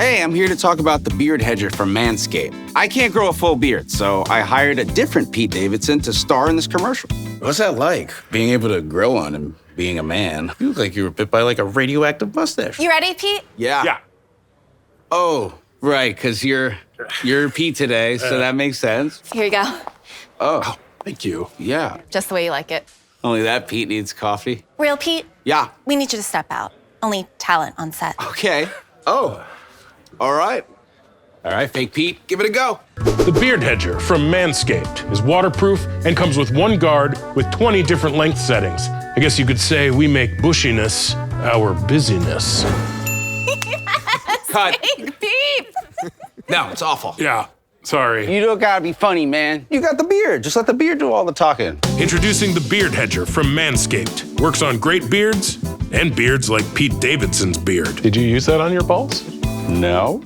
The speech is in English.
Hey, I'm here to talk about the Beard Hedger from Manscaped. I can't grow a full beard, so I hired a different Pete Davidson to star in this commercial. What's that like, being able to grow one and being a man? You look like you were bit by like a radioactive mustache. You ready, Pete? Yeah. Yeah. Oh, right, because you're Pete today, so that makes sense. Here you go. Oh, Thank you. yeah. Just the way you like it. Only that Pete needs coffee. Real Pete, Yeah. we need you to step out. Only talent on set. Okay. Oh, all right. All right, fake Pete, give it a go. The Beard Hedger from Manscaped is waterproof and comes with one guard with 20 different length settings. I guess you could say we make bushiness our busyness. Cut. Fake Pete! No, it's awful. Yeah, sorry. You don't gotta be funny, man. You got the beard. Just let the beard do all the talking. Introducing the Beard Hedger from Manscaped. Works on great beards and beards like Pete Davidson's beard. Did you use that on your balls? No.